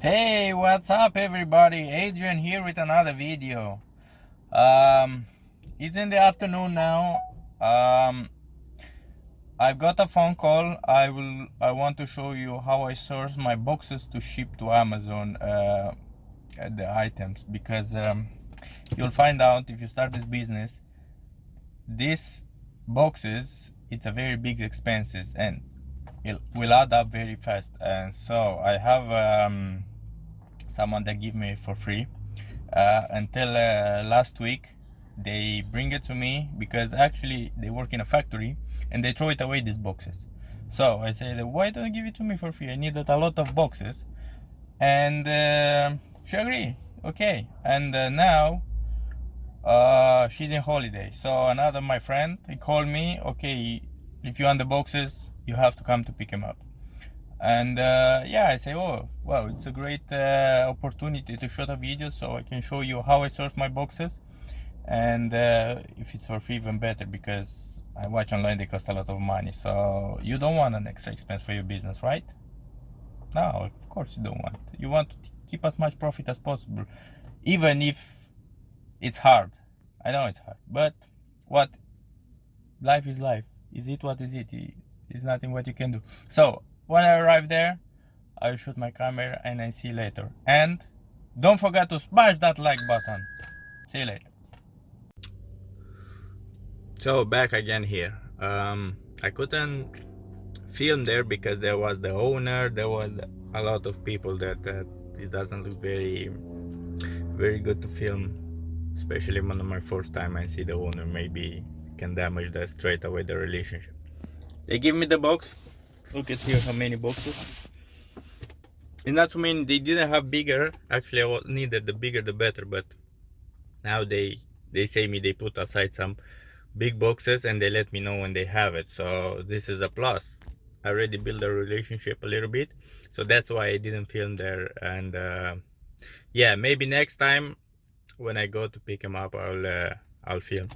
Hey, what's up everybody? Adrian here with another video. It's in the afternoon now. I've got a phone call. I want to show you how I source my boxes to ship to Amazon, the items, because you'll find out if you start this business, these boxes, it's a very big expenses and it will add up very fast. And so I have someone that give me for free until last week. They bring it to me because actually they work in a factory and they throw it away, these boxes. So I said, why don't you give it to me for free? I needed a lot of boxes. And she agreed. Okay. And now she's in holiday. So another my friend, he called me. Okay, if you want the boxes, you have to come to pick him up. And yeah, I say, oh wow, it's a great opportunity to shoot a video so I can show you how I source my boxes. And if it's for free, even better, because I watch online they cost a lot of money. So you don't want an extra expense for your business, right? No, of course you don't want. You want to keep as much profit as possible, even if it's hard. I know it's hard, but what? Life is life. Is it what is it? It's nothing what you can do. So when I arrive there, I'll shoot my camera and I see you later. And don't forget to smash that like button. See you later. So back again here. I couldn't film there because there was the owner, there was a lot of people that it doesn't look very good to film, especially when my first time I see the owner. Maybe can damage that straight away, the relationship. They give me the box. Look at here how many boxes. It's not so many. They didn't have bigger. Actually, I needed the bigger the better, but now they say me they put aside some big boxes and they let me know when they have it. So this is a plus. I already built a relationship a little bit, so that's why I didn't film there. And yeah, maybe next time when I go to pick him up, I'll film.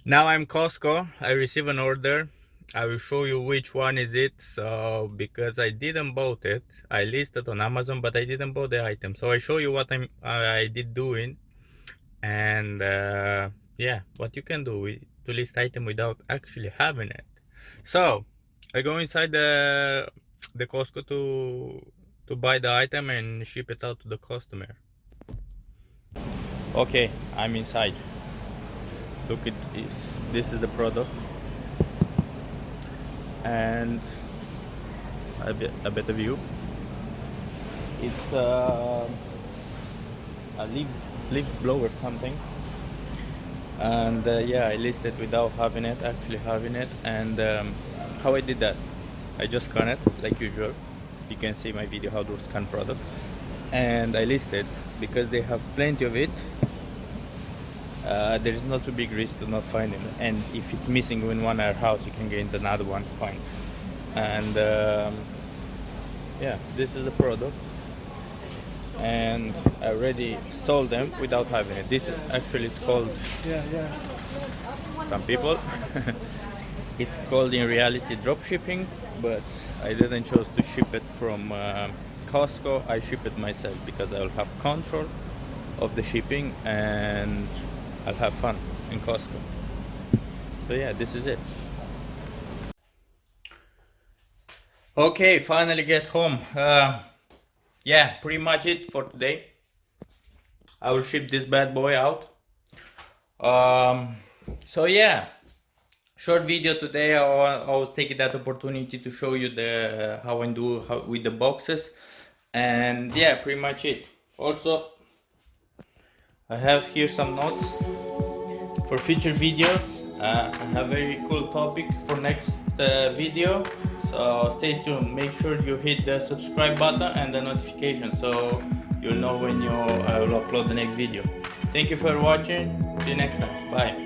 Now I'm Costco. I receive an order. I will show you which one is it. So because I didn't bought it, I listed on Amazon, but I didn't bought the item. So I show you what I did doing, and yeah, what you can do to list item without actually having it. So I go inside the Costco to buy the item and ship it out to the customer. Okay, I'm inside. Look at this. This is the product, and a better view. It's a leaves blower something. And yeah, I listed without having it, actually having it. And how I did that, I just scan it like usual. You can see my video how to scan product, and I listed because they have plenty of it. There is not too big risk to not finding it, and if it's missing in one house, you can get another one to find. And yeah, this is the product, and I already sold them without having it. This actually, it's called, some people it's called in reality drop shipping, but I didn't choose to ship it from Costco. I ship it myself because I will have control of the shipping and I'll have fun in Costco. So yeah, this is it. Okay, finally get home. Yeah, pretty much it for today. I will ship this bad boy out. So yeah, short video today. I was taking that opportunity to show you how I do with the boxes, and yeah, pretty much it. Also, I have here some notes for future videos. I have a very cool topic for next video, so stay tuned. Make sure you hit the subscribe button and the notification so you'll know when I will upload the next video. Thank you for watching. See you next time. Bye.